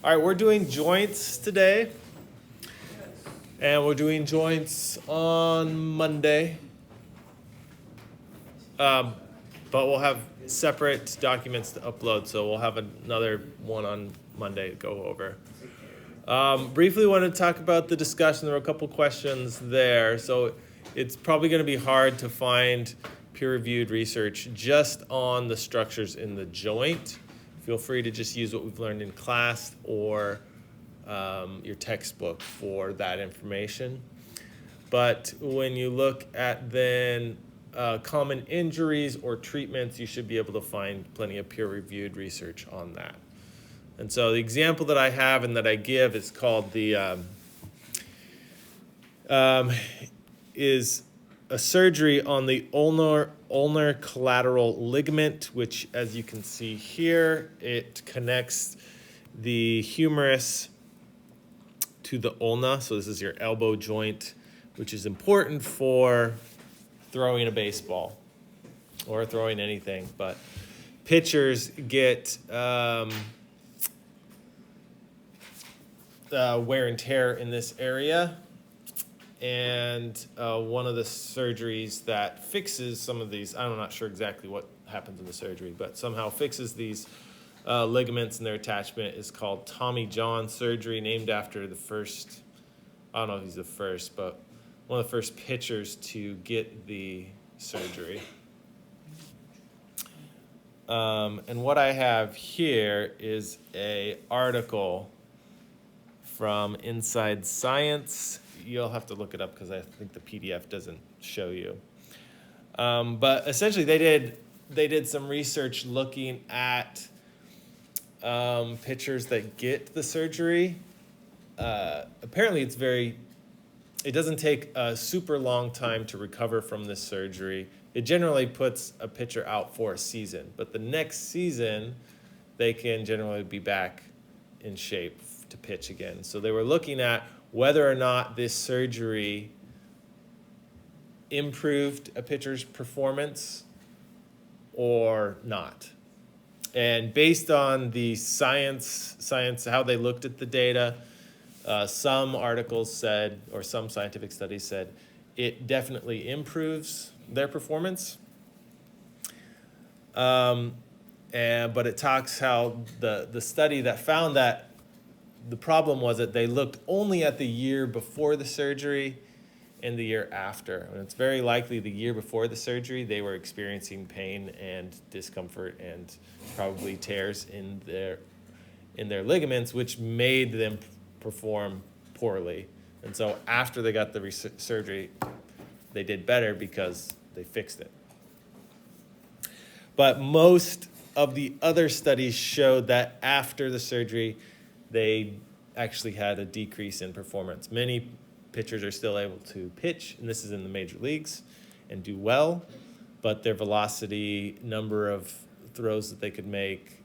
All right, we're doing joints today. And we're doing joints on Monday. But we'll have separate documents to upload, so we'll have another one on Monday to go over. Briefly want to talk about the discussion. There were a couple questions there. So it's probably going to be hard to find peer-reviewed research just on the structures in the joint. Feel free to just use what we've learned in class or your textbook for that information. But when you look at then common injuries or treatments, you should be able to find plenty of peer-reviewed research on that. And so the example that I have and that I give is called is a surgery on the ulnar collateral ligament, which, as you can see here, it connects the humerus to the ulna. So this is your elbow joint, which is important for throwing a baseball or throwing anything. But pitchers get wear and tear in this area. And one of the surgeries that fixes some of these, I'm not sure exactly what happens in the surgery, but somehow fixes these ligaments and their attachment is called Tommy John surgery, named after the first, I don't know if he's the first, but one of the first pitchers to get the surgery. And what I have here is an article from Inside Science. You'll have to look it up because I think the PDF doesn't show you. But essentially, they did some research looking at pitchers that get the surgery. Apparently, it doesn't take a super long time to recover from this surgery. It generally puts a pitcher out for a season, but the next season, they can generally be back in shape to pitch again. So they were looking at whether or not this surgery improved a pitcher's performance or not. And based on the science, how they looked at the data, some articles said, or some scientific studies said, it definitely improves their performance. But it talks how the study that found that the problem was that they looked only at the year before the surgery and the year after. And it's very likely the year before the surgery, they were experiencing pain and discomfort and probably tears in their ligaments, which made them perform poorly. And so after they got the surgery, they did better because they fixed it. But most of the other studies showed that after the surgery, they actually had a decrease in performance. Many pitchers are still able to pitch, and this is in the major leagues, and do well, but their velocity, number of throws that they could make,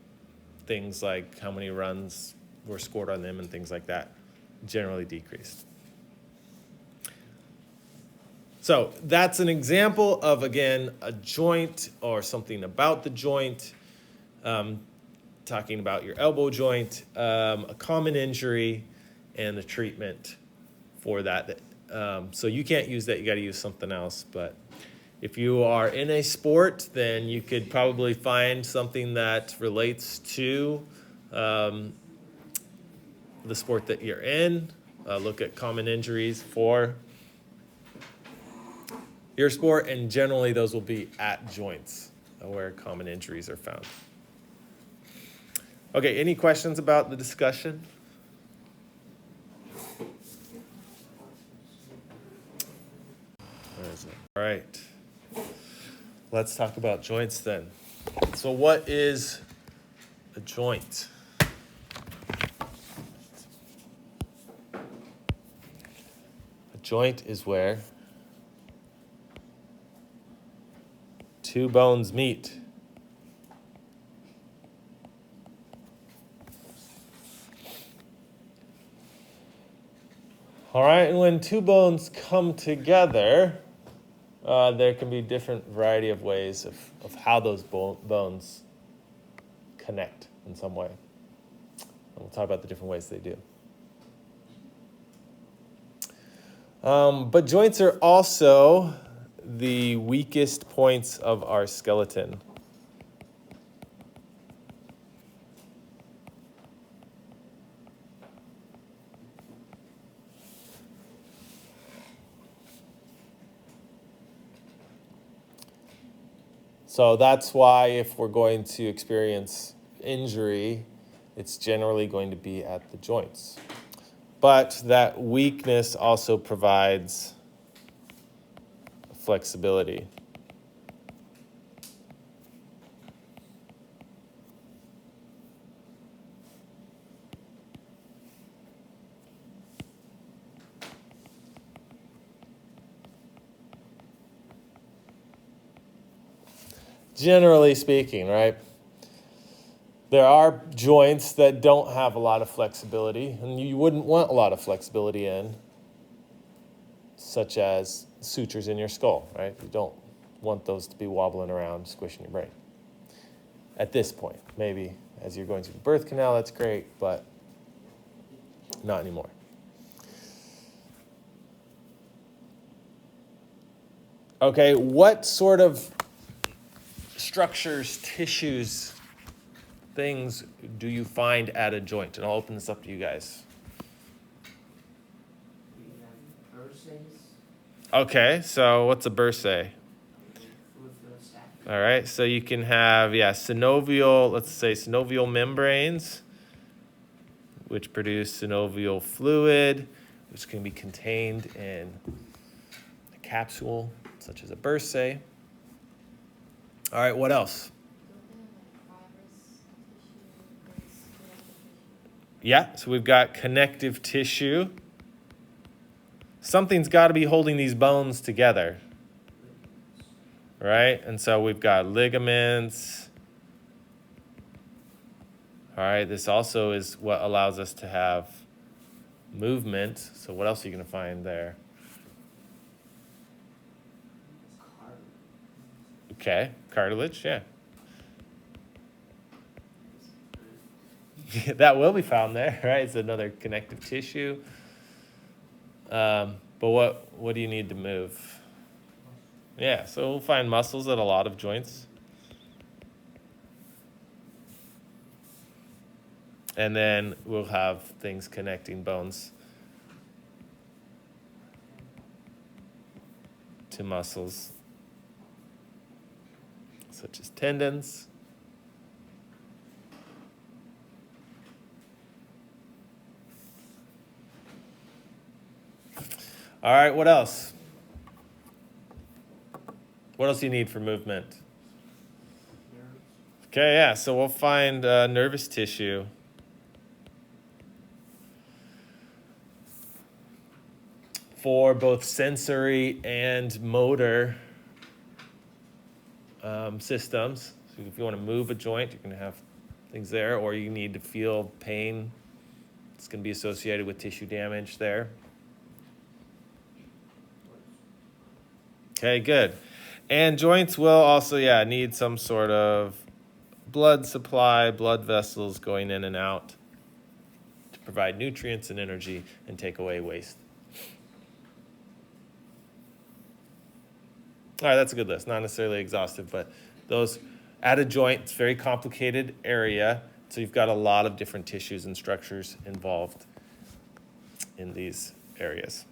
things like how many runs were scored on them and things like that, generally decreased. So that's an example of, again, a joint or something about the joint. Talking about your elbow joint, a common injury, and the treatment for that. So you can't use that. You got to use something else. But if you are in a sport, then you could probably find something that relates to the sport that you're in. Look at common injuries for your sport, and generally those will be at joints where common injuries are found. Okay, any questions about the discussion? Where is it? All right. Let's talk about joints then. So what is a joint? A joint is where two bones meet. All right, and when two bones come together, there can be different variety of ways of how those bones connect in some way. And we'll talk about the different ways they do. But joints are also the weakest points of our skeleton. So that's why if we're going to experience injury, it's generally going to be at the joints. But that weakness also provides flexibility. Generally speaking, right? There are joints that don't have a lot of flexibility, and you wouldn't want a lot of flexibility in, such as sutures in your skull, right? You don't want those to be wobbling around, squishing your brain. At this point, maybe as you're going through the birth canal, that's great, but not anymore. Okay, what sort of structures, tissues, things do you find at a joint? And I'll open this up to you guys. Okay, so what's a bursae? All right, so you can have, synovial, let's say synovial membranes, which produce synovial fluid, which can be contained in a capsule, such as a bursae. All right, what else? Yeah, so we've got connective tissue. Something's got to be holding these bones together, right? And so we've got ligaments. All right, this also is what allows us to have movement. So what else are you going to find there? Okay, cartilage, yeah. That will be found there, right? It's another connective tissue. But what do you need to move? Yeah, so we'll find muscles at a lot of joints. And then we'll have things connecting bones to muscles, such as tendons. All right, what else? What else do you need for movement? Okay, yeah, so we'll find nervous tissue. For both sensory and motor systems. So if you want to move a joint, you're going to have things there, or you need to feel pain. It's going to be associated with tissue damage there. Okay, good. And joints will also, need some sort of blood supply, blood vessels going in and out to provide nutrients and energy and take away waste. All right, that's a good list. Not necessarily exhaustive, but those at a joint, it's a very complicated area. So you've got a lot of different tissues and structures involved in these areas.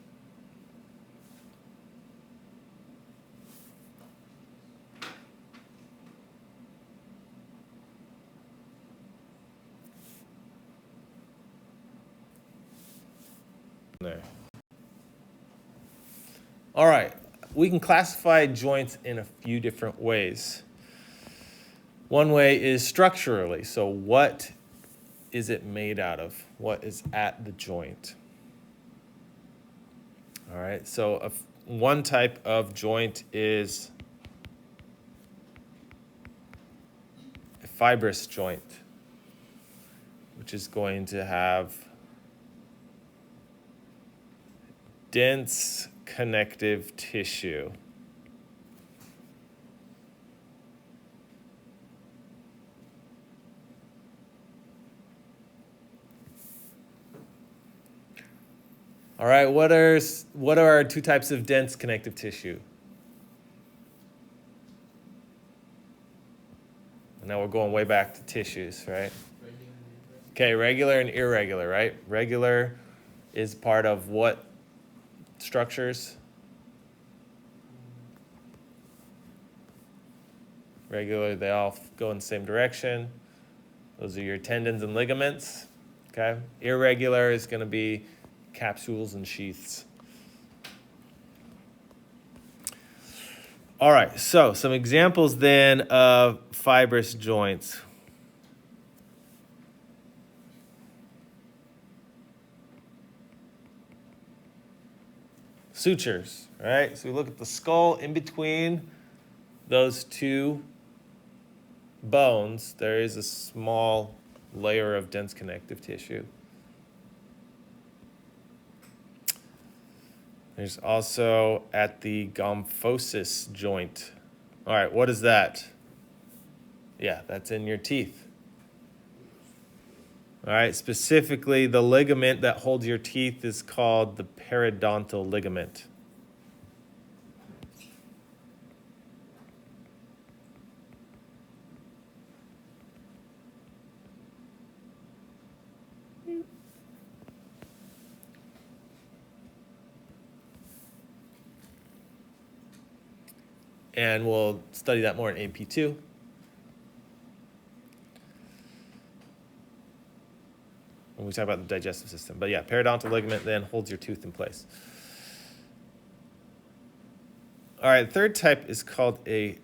There. All right, we can classify joints in a few different ways. One way is structurally. So what is it made out of? What is at the joint? All right, so one type of joint is a fibrous joint, which is going to have dense connective tissue. All right, what are our two types of dense connective tissue? Now we're going way back to tissues, right? Okay, regular and irregular, right? Regular is part of what structures? Regular, they all go in the same direction. Those are your tendons and ligaments, okay? Irregular is going to be capsules and sheaths. All right, so some examples then of fibrous joints. Sutures, right? So we look at the skull. In between those two bones, there is a small layer of dense connective tissue. There's also at the gomphosis joint. All right, what is that? Yeah, that's in your teeth. All right, specifically the ligament that holds your teeth is called the periodontal ligament. And we'll study that more in AP2. When we talk about the digestive system. But yeah, periodontal ligament then holds your tooth in place. All right, third type is called a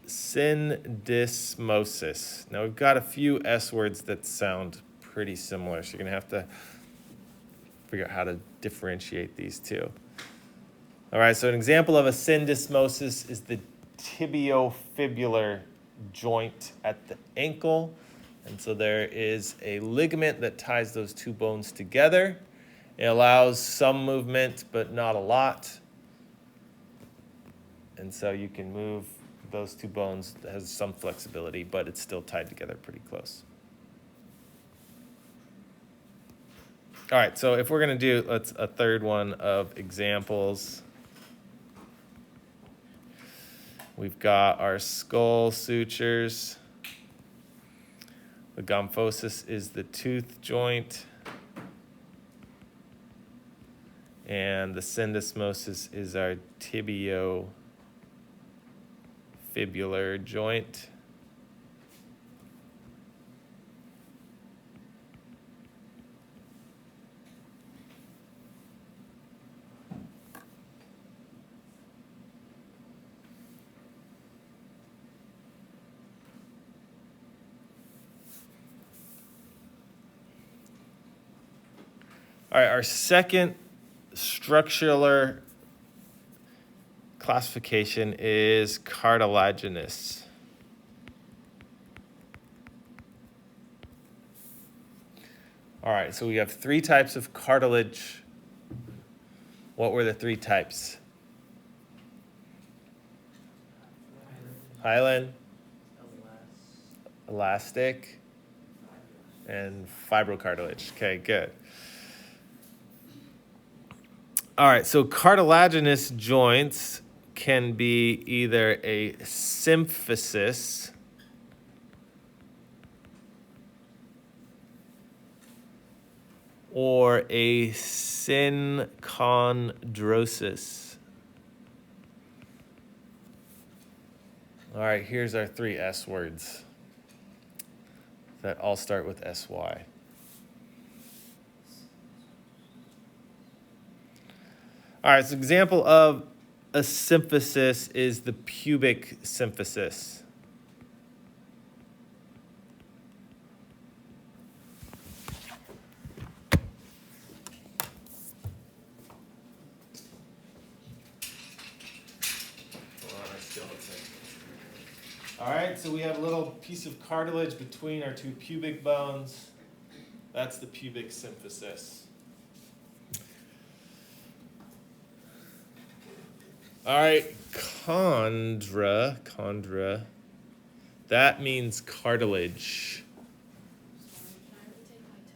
syndesmosis. Now we've got a few S words that sound pretty similar, so you're gonna have to figure out how to differentiate these two. All right, so an example of a syndesmosis is the tibiofibular joint at the ankle. And so there is a ligament that ties those two bones together. It allows some movement, but not a lot. And so you can move those two bones. It has some flexibility, but it's still tied together pretty close. All right, so if we're going to do a third one of examples, we've got our skull sutures. The gomphosis is the tooth joint. And the syndesmosis is our tibiofibular joint. All right, our second structural classification is cartilaginous. All right, so we have three types of cartilage. What were the three types? Hyaline, elastic, and fibrocartilage. Okay, good. All right, so cartilaginous joints can be either a symphysis or a synchondrosis. All right, here's our three S words that all start with SY. All right, so example of a symphysis is the pubic symphysis. All right, so we have a little piece of cartilage between our two pubic bones. That's the pubic symphysis. All right, chondra, that means cartilage.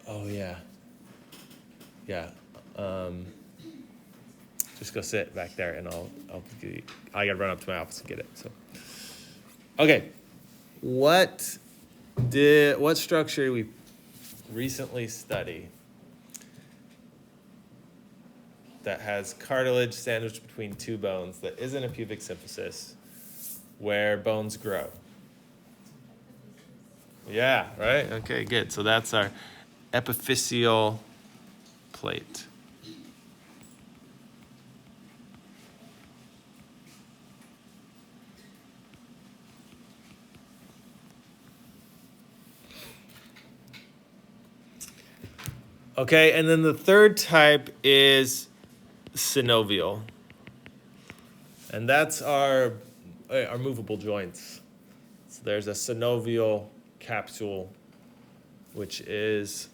Oh, yeah. Yeah, Just go sit back there, and I gotta run up to my office and get it. So, okay, what structure did we recently study that has cartilage sandwiched between two bones that isn't a pubic symphysis, where bones grow? Yeah, right? Okay, good. So that's our epiphyseal plate. Okay, and then the third type is synovial. And that's our movable joints. So there's a synovial capsule, which is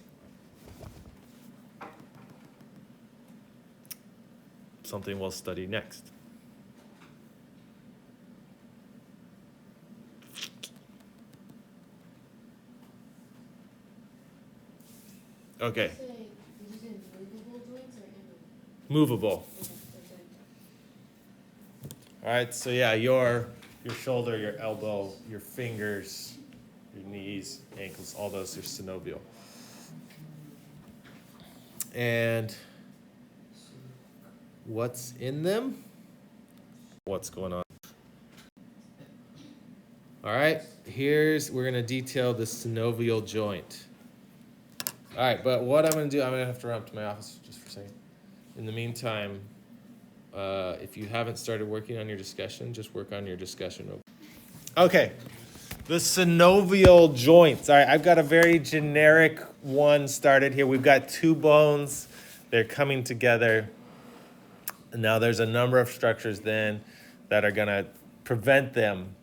something we'll study next. Okay. Did you say movable joints or immovable? Movable. Okay. All right, so yeah, your shoulder, your elbow, your fingers, your knees, ankles, all those are synovial. And what's in them? What's going on? All right, we're gonna detail the synovial joint. All right, but what I'm gonna do, I'm gonna have to run up to my office just for a second. In the meantime, if you haven't started working on your discussion, just work on your discussion. Okay, the synovial joints. All right, I've got a very generic one started here. We've got two bones. They're coming together. Now there's a number of structures then that are gonna prevent them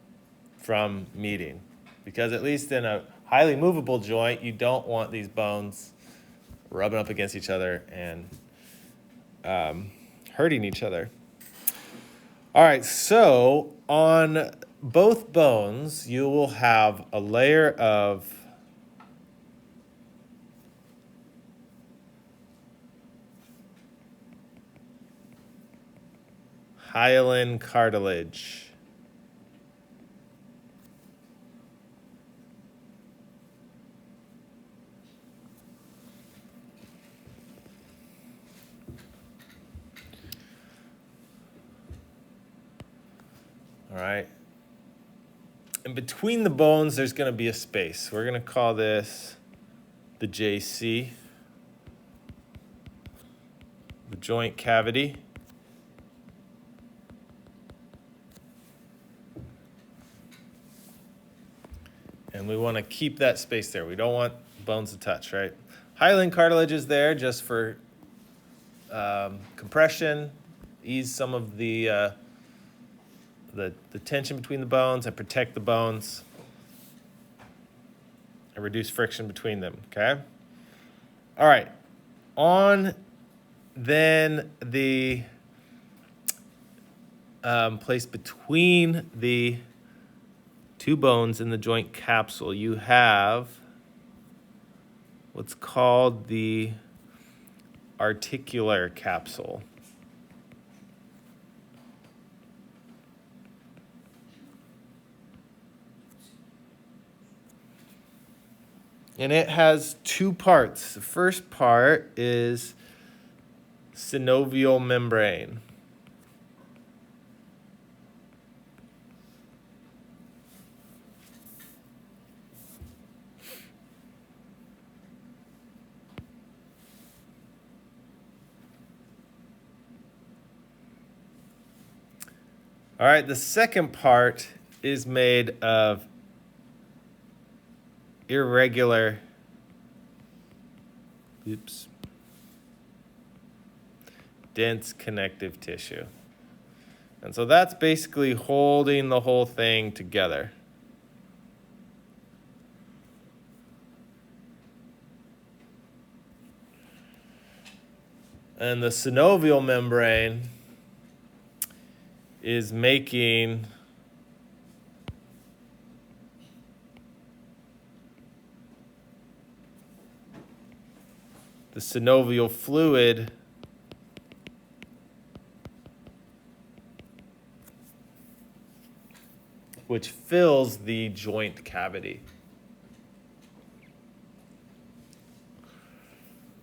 from meeting. Because at least in a highly movable joint, you don't want these bones rubbing up against each other and hurting each other. All right, so on both bones, you will have a layer of hyaline cartilage. All right. And between the bones, there's going to be a space. We're going to call this the JC, the joint cavity. And we want to keep that space there. We don't want bones to touch, right? Hyaline cartilage is there just for compression, ease some of the tension between the bones and protect the bones and reduce friction between them, okay? All right, on then the place between the two bones in the joint capsule, you have what's called the articular capsule. And it has two parts. The first part is synovial membrane. All right, the second part is made of irregular, dense connective tissue. And so that's basically holding the whole thing together. And the synovial membrane is making the synovial fluid which fills the joint cavity.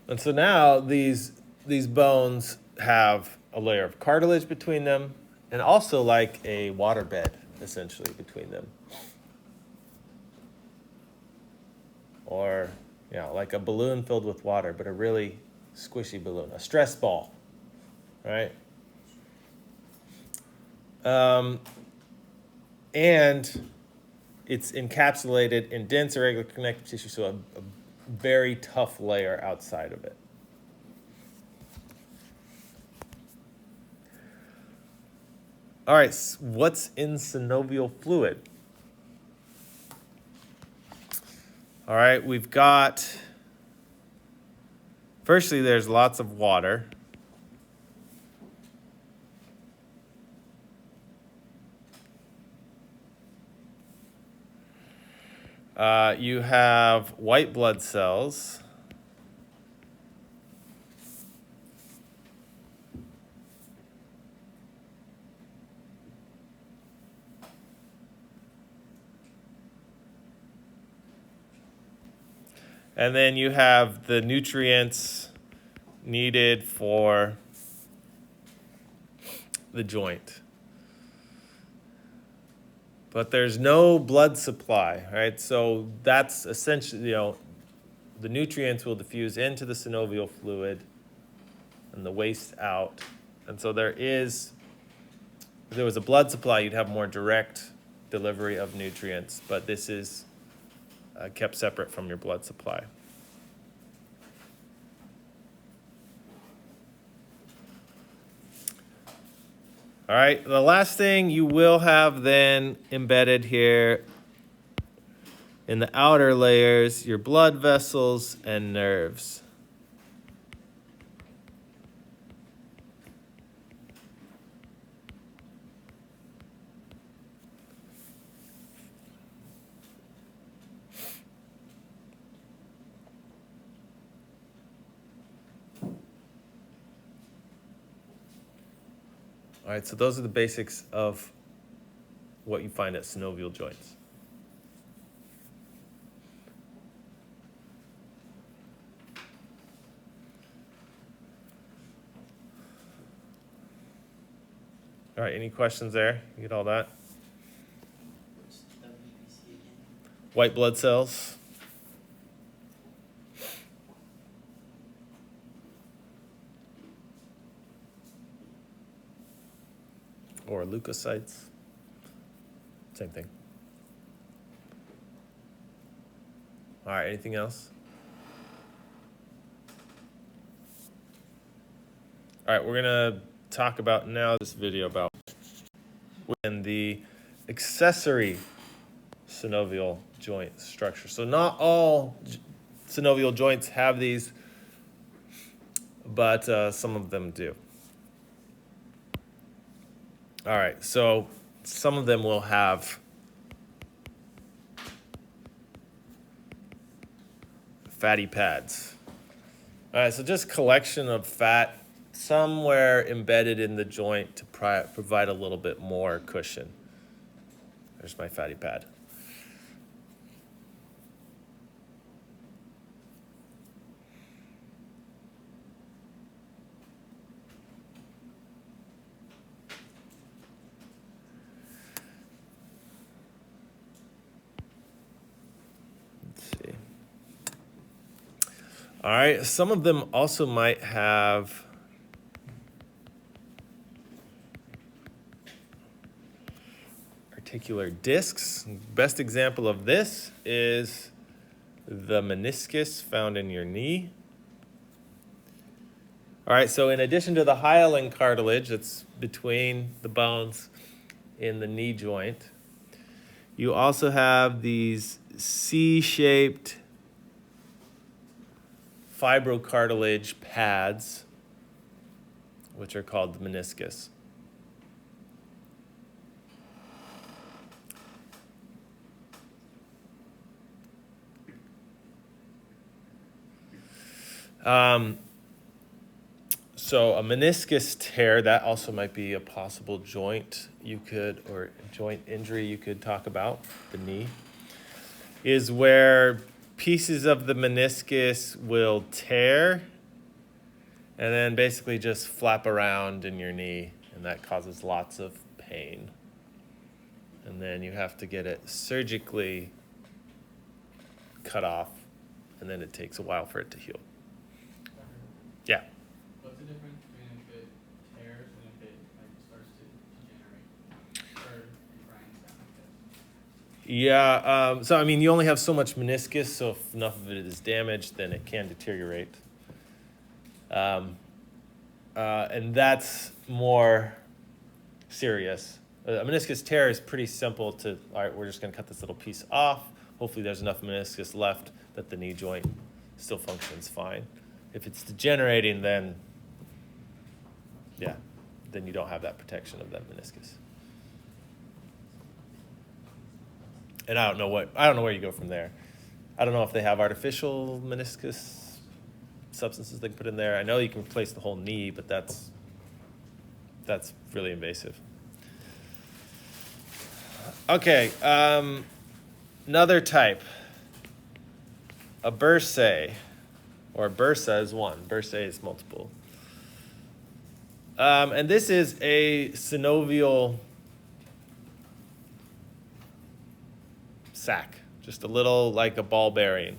And so now these bones have a layer of cartilage between them and also like a waterbed essentially between them. Or, like a balloon filled with water, but a really squishy balloon, a stress ball, right? And it's encapsulated in dense irregular connective tissue, so a very tough layer outside of it. All right, what's in synovial fluid? All right, we've got, firstly, there's lots of water. You have white blood cells. And then you have the nutrients needed for the joint. But there's no blood supply, right? So that's essentially, the nutrients will diffuse into the synovial fluid and the waste out. And so if there was a blood supply, you'd have more direct delivery of nutrients, but this is kept separate from your blood supply. All right, the last thing you will have then embedded here in the outer layers, your blood vessels and nerves. All right, so those are the basics of what you find at synovial joints. All right, any questions there? You get all that? What's WBC again? White blood cells. Or leukocytes. Same thing. All right, anything else? All right, we're gonna talk about now this video about when the accessory synovial joint structure. So not all synovial joints have these, but some of them do. All right, so some of them will have fatty pads. All right, so just collection of fat somewhere embedded in the joint to provide a little bit more cushion. There's my fatty pad. All right, some of them also might have articular discs. Best example of this is the meniscus found in your knee. All right, so in addition to the hyaline cartilage that's between the bones in the knee joint, you also have these C-shaped fibrocartilage pads, which are called the meniscus. So a meniscus tear, that also might be a possible joint or joint injury you could talk about, the knee, is where pieces of the meniscus will tear and then basically just flap around in your knee, and that causes lots of pain. And then you have to get it surgically cut off, and then it takes a while for it to heal. Yeah. What's the difference between if it tears and if it like starts to degenerate or grinds down, I guess? Yeah, so I mean, you only have so much meniscus, so if enough of it is damaged, then it can deteriorate. And that's more serious. A meniscus tear is pretty simple to, all right, we're just going to cut this little piece off. Hopefully there's enough meniscus left that the knee joint still functions fine. If it's degenerating, then, yeah, then you don't have that protection of that meniscus. And I don't know where you go from there. I don't know if they have artificial meniscus substances they can put in there. I know you can replace the whole knee, but that's really invasive. Okay, another type, a bursae, or bursa is one, bursae is multiple. And this is a synovial sac, just a little like a ball bearing.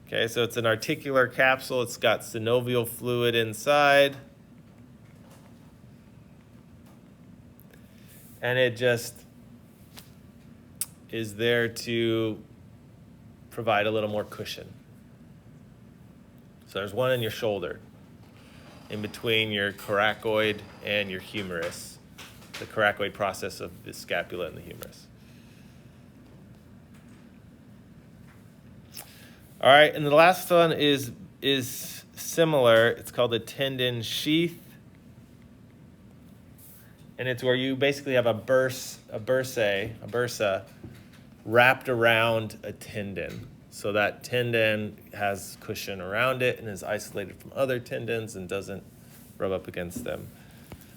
Okay, so it's an articular capsule. It's got synovial fluid inside. And it just is there to provide a little more cushion. So there's one in your shoulder, in between your coracoid and your humerus, the coracoid process of the scapula and the humerus. All right, and the last one is similar. It's called a tendon sheath. And it's where you basically have a bursa wrapped around a tendon. So that tendon has cushion around it and is isolated from other tendons and doesn't rub up against them.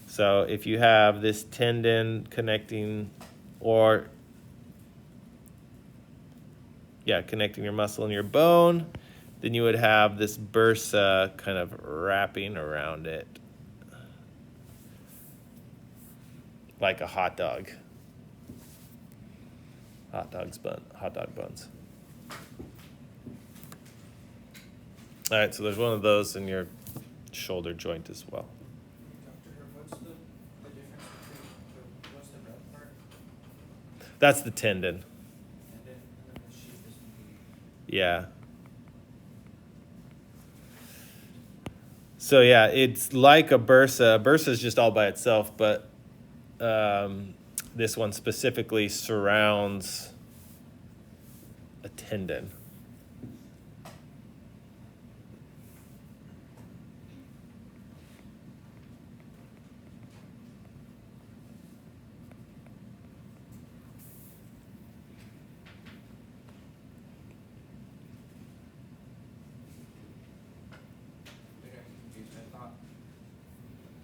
So if you have this tendon connecting connecting your muscle and your bone, then you would have this bursa kind of wrapping around it like a hot dog. Hot dog buns. All right, so there's one of those in your shoulder joint as well. Dr. Herb, what's the difference between what's the red part? That's the tendon. And then the sheath is Yeah. So yeah, it's like a bursa. A bursa is just all by itself, but this one specifically surrounds a tendon. I thought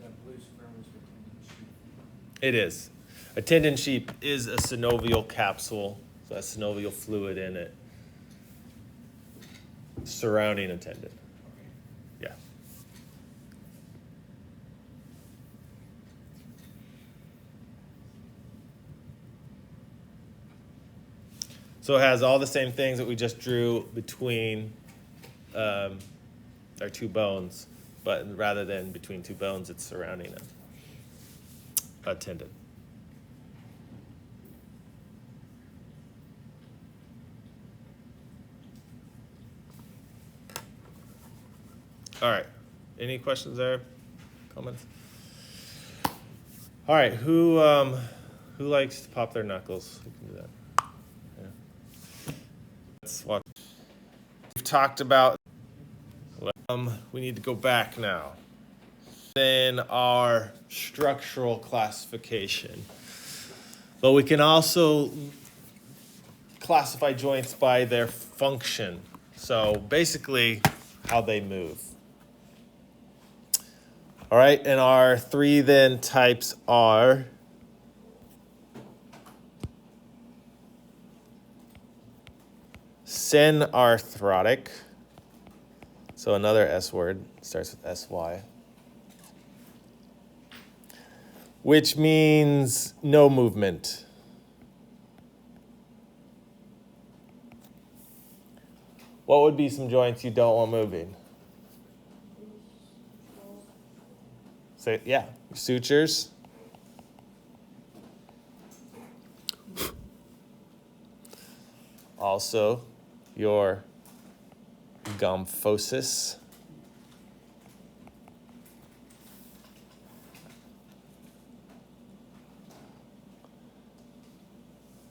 that blue square was the tendon sheath. It is. A tendon sheath is a synovial capsule, so has synovial fluid in it, surrounding a tendon. Okay. Yeah. So it has all the same things that we just drew between our two bones, but rather than between two bones, it's surrounding a tendon. All right. Any questions there? Comments? All right. Who likes to pop their knuckles? Who can do that? Yeah. Let's watch. We've talked about. We need to go back now. Then our structural classification, but we can also classify joints by their function. So basically, how they move. All right, and our three then types are synarthrotic. So another S word, starts with SY, which means no movement. What would be some joints you don't want moving? Say, yeah, sutures. Also, your gomphosis.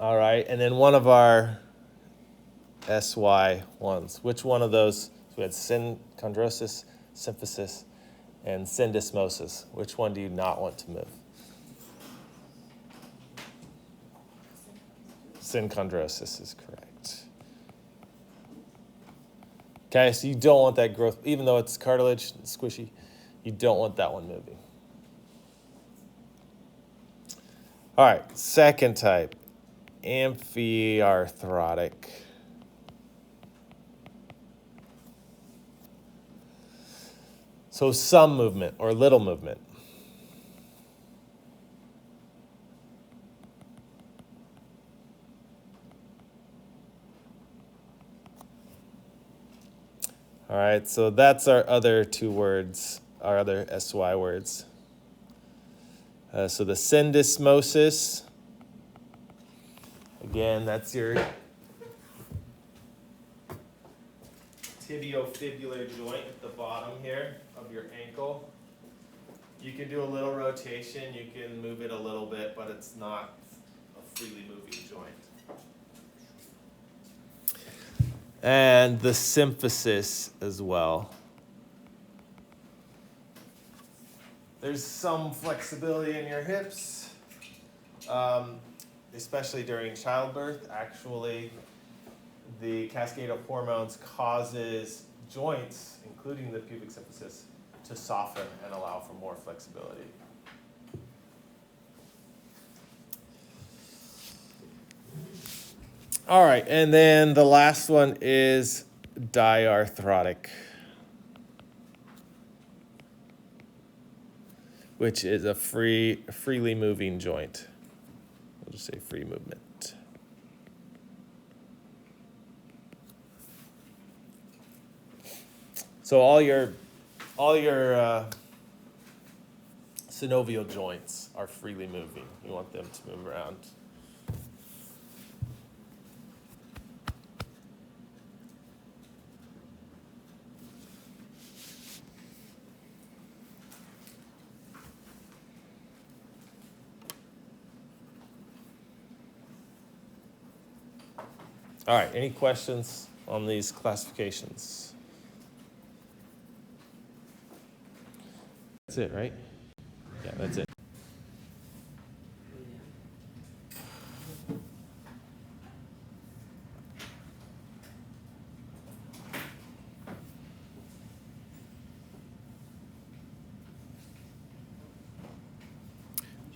All right, and then one of our SY ones. Which one of those? So we had synchondrosis, symphysis, and syndesmosis. Which one do you not want to move? Synchondrosis is correct. Okay, so you don't want that growth, even though it's cartilage, it's squishy, you don't want that one moving. All right, second type, amphiarthrotic. So some movement or little movement. All right, so that's our other two words, our other SY words. So the syndesmosis, again, that's your tibiofibular joint at the bottom here of your ankle. You can do a little rotation, you can move it a little bit, but it's not a freely moving joint. And the symphysis as well. There's some flexibility in your hips, especially during childbirth. Actually, the cascade of hormones causes joints, including the pubic symphysis, to soften and allow for more flexibility. All right, and then the last one is diarthrotic, which is a freely moving joint. We'll just say free movement. So all your synovial joints are freely moving. You want them to move around. All right, any questions on these classifications? That's it, right? Yeah, that's it.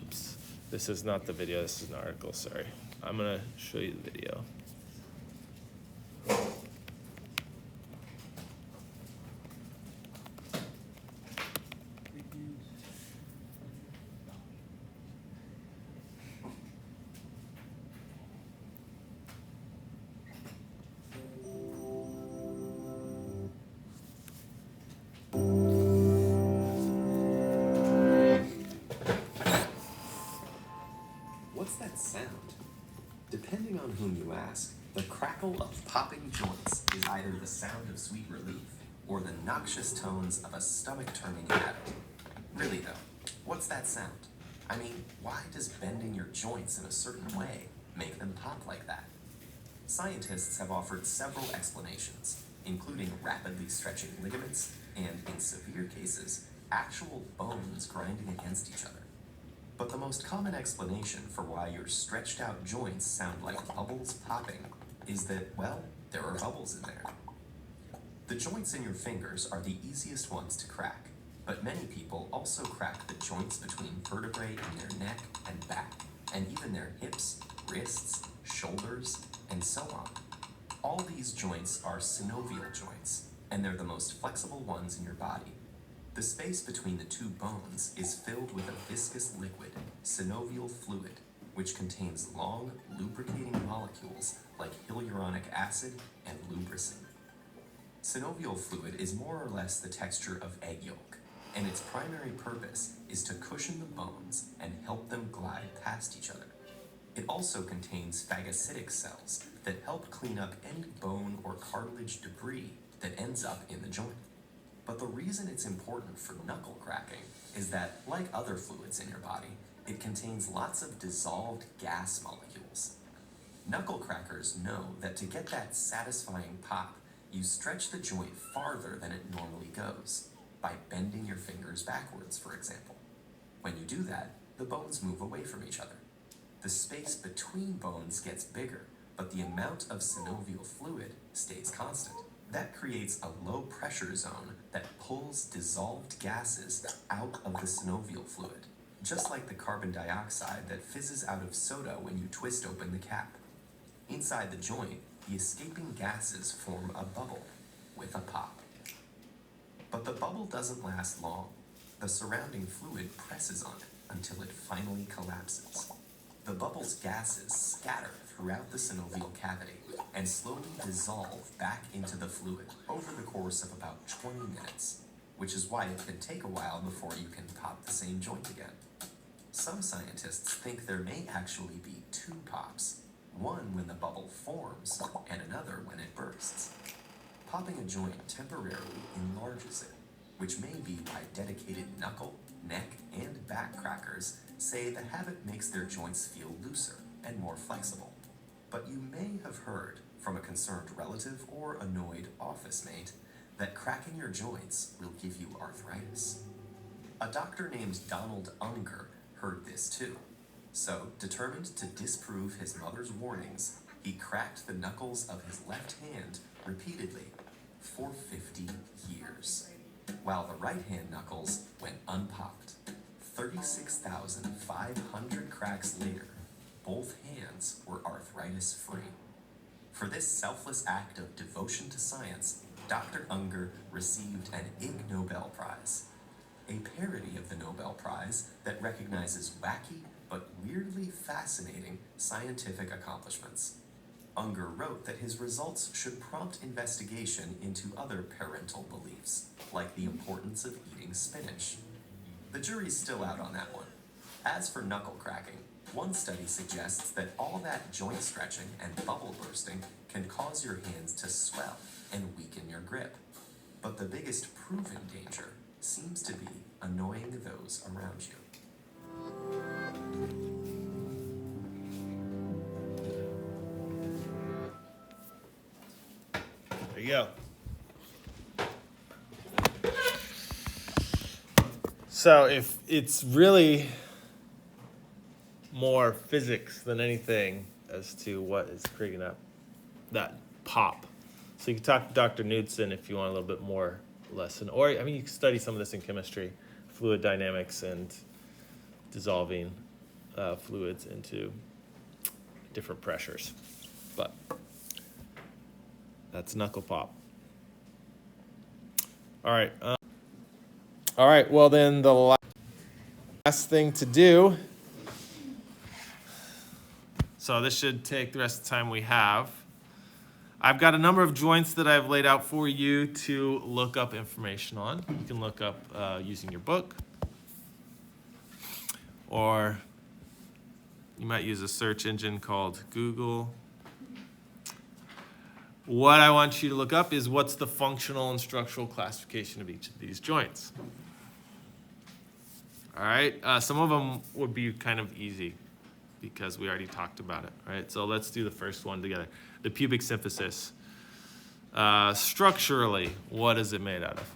Oops. This is not the video, this is an article, sorry. I'm gonna show you the video. What's that sound? Depending on whom you ask, the crackle of popping joints is either the sound of sweet relief or the noxious tones of a stomach-turning addict. Really though, what's that sound? I mean, why does bending your joints in a certain way make them pop like that? Scientists have offered several explanations, including rapidly stretching ligaments and, in severe cases, actual bones grinding against each other. But the most common explanation for why your stretched out joints sound like bubbles popping is that, well, there are bubbles in there. The joints in your fingers are the easiest ones to crack, but many people also crack the joints between vertebrae in their neck and back, and even their hips, wrists, shoulders, and so on. All these joints are synovial joints, and they're the most flexible ones in your body. The space between the two bones is filled with a viscous liquid, synovial fluid, which contains long, lubricating molecules like hyaluronic acid and lubricin. Synovial fluid is more or less the texture of egg yolk, and its primary purpose is to cushion the bones and help them glide past each other. It also contains phagocytic cells that help clean up any bone or cartilage debris that ends up in the joint. But the reason it's important for knuckle cracking is that, like other fluids in your body, it contains lots of dissolved gas molecules. Knuckle crackers know that to get that satisfying pop, you stretch the joint farther than it normally goes, by bending your fingers backwards, for example. When you do that, the bones move away from each other. The space between bones gets bigger, but the amount of synovial fluid stays constant. That creates a low pressure zone that pulls dissolved gases out of the synovial fluid, just like the carbon dioxide that fizzes out of soda when you twist open the cap. Inside the joint, the escaping gases form a bubble with a pop. But the bubble doesn't last long. The surrounding fluid presses on it until it finally collapses. The bubble's gases scatter throughout the synovial cavity and slowly dissolve back into the fluid over the course of about 20 minutes, which is why it can take a while before you can pop the same joint again. Some scientists think there may actually be two pops, one when the bubble forms and another when it bursts. Popping a joint temporarily enlarges it, which may be why dedicated knuckle, neck, and back crackers say the habit makes their joints feel looser and more flexible. But you may have heard from a concerned relative or annoyed office mate that cracking your joints will give you arthritis. A doctor named Donald Unger heard this too. So, determined to disprove his mother's warnings, he cracked the knuckles of his left hand repeatedly for 50 years, while the right hand knuckles went unpopped. 36,500 cracks later, both hands were arthritis-free. For this selfless act of devotion to science, Dr. Unger received an Ig Nobel Prize, a parody of the Nobel Prize that recognizes wacky but weirdly fascinating scientific accomplishments. Unger wrote that his results should prompt investigation into other parental beliefs, like the importance of eating spinach. The jury's still out on that one. As for knuckle cracking, one study suggests that all that joint stretching and bubble bursting can cause your hands to swell and weaken your grip. But the biggest proven danger seems to be annoying those around you. There you go. So if it's really more physics than anything as to what is creating that pop. So you can talk to Dr. Knudsen if you want a little bit more lesson. Or, I mean, you can study some of this in chemistry, fluid dynamics and dissolving fluids into different pressures. But that's knuckle pop. All right. All right, well then the last thing to do, so this should take the rest of the time we have. I've got a number of joints that I've laid out for you to look up information on. You can look up using your book, or you might use a search engine called Google. What I want you to look up is what's the functional and structural classification of each of these joints. All right, some of them would be kind of easy because we already talked about it, right? So let's do the first one together. The pubic symphysis. Structurally, what is it made out of?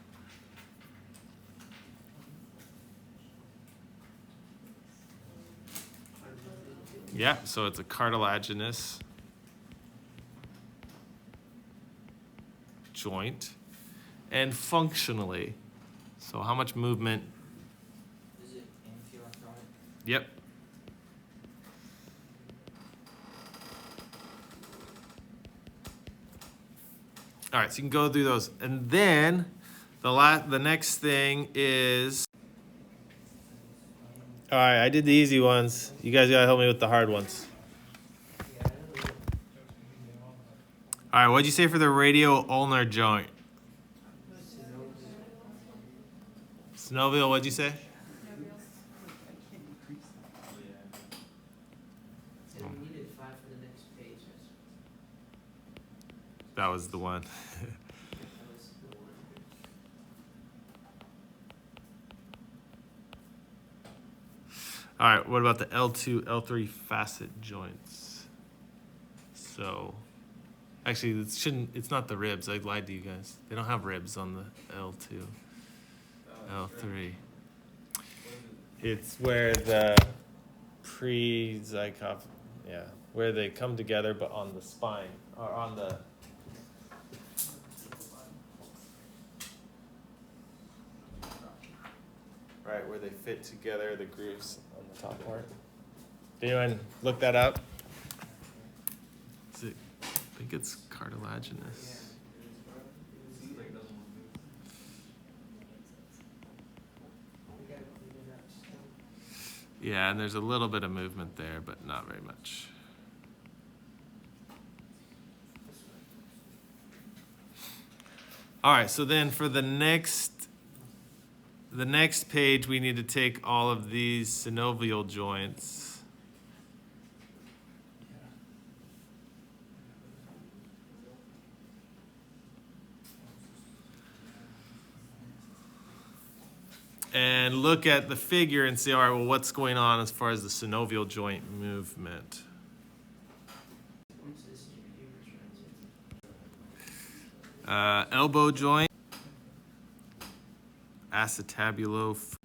Yeah, so it's a cartilaginous joint. and functionally. So how much movement? Is it anti-orthotic? Yep. All right, so you can go through those. And then the next thing is, all right, I did the easy ones. You guys gotta help me with the hard ones. All right, what'd you say for the radial ulnar joint? Synovial, what'd you say? Said we needed 5 for the next page. That was the one. That was the one. All right, what about the L2, L3 facet joints? So, actually, it's not the ribs. I lied to you guys. They don't have ribs on the L2, L3. It's where the pre-zygote, where they come together, but on the spine, or on the, right, where they fit together, the grooves on the top part. Did anyone look that up? I think it's cartilaginous. Yeah, and there's a little bit of movement there, but not very much. All right, so then for the next page, we need to take all of these synovial joints. And look at the figure and say, all right, well, what's going on as far as the synovial joint movement? Elbow joint, acetabulocarpal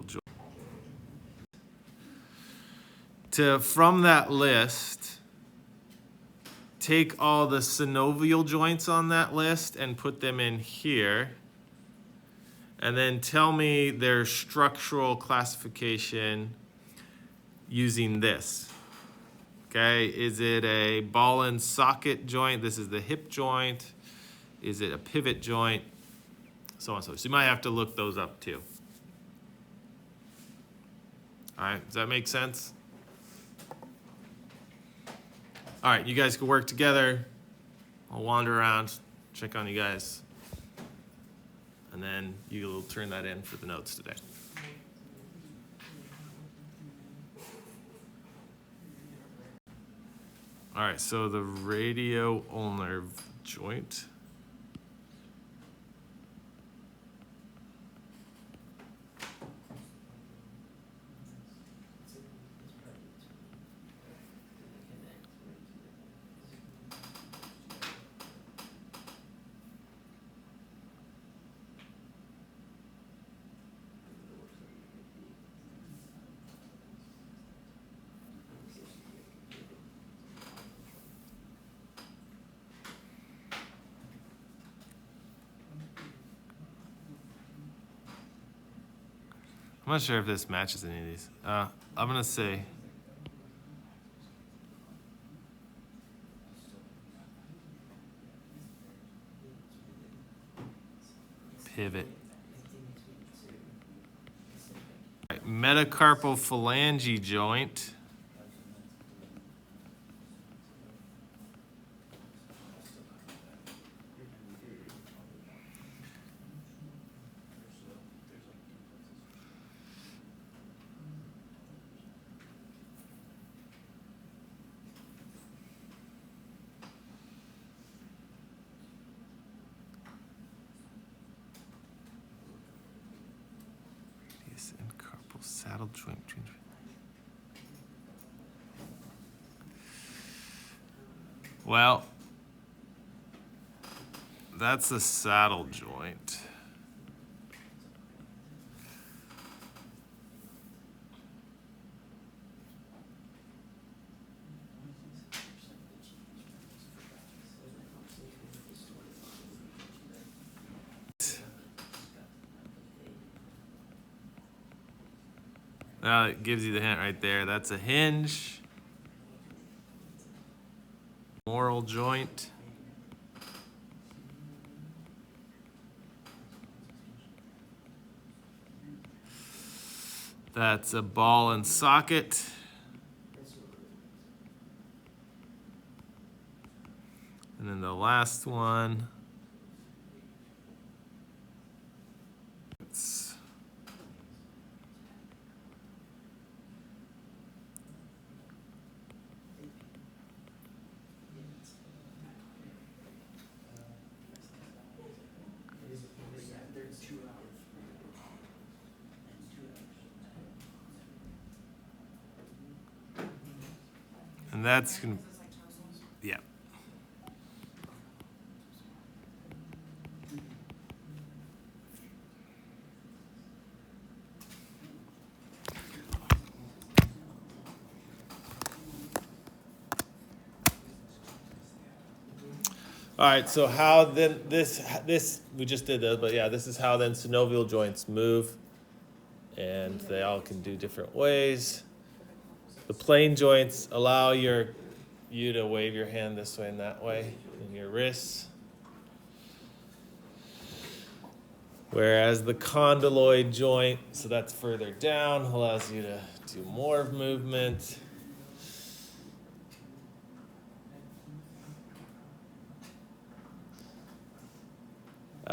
joint. From that list, take all the synovial joints on that list and put them in here. And then tell me their structural classification using this. Okay, is it a ball and socket joint? This is the hip joint. Is it a pivot joint? So on and so forth. So you might have to look those up too. All right, does that make sense? All right, you guys can work together. I'll wander around, check on you guys. And then you'll turn that in for the notes today. All right, so the radio-ulnar joint. I'm not sure if this matches any of these. I'm gonna say pivot. All right, metacarpal phalange joint. And carpal saddle joint. Well, that's the saddle joint. It gives you the hint right there. That's a hinge. Moral joint. That's a ball and socket. And then the last one. It's and that's gonna, yeah. All right, so how then this we just did this, but yeah, this is how then synovial joints move, and they all can do different ways. The plane joints allow you to wave your hand this way and that way in your wrists, whereas the condyloid joint, so that's further down, allows you to do more movement.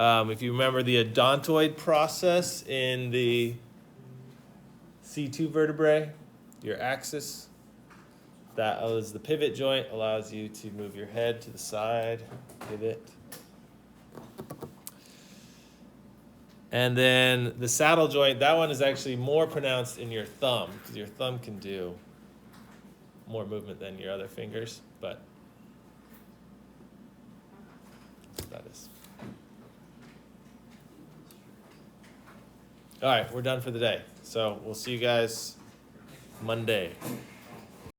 If you remember the odontoid process in the C2 vertebrae, your axis, that is the pivot joint, allows you to move your head to the side, pivot. And then the saddle joint, that one is actually more pronounced in your thumb, because your thumb can do more movement than your other fingers, but that is. All right, we're done for the day. So we'll see you guys Monday.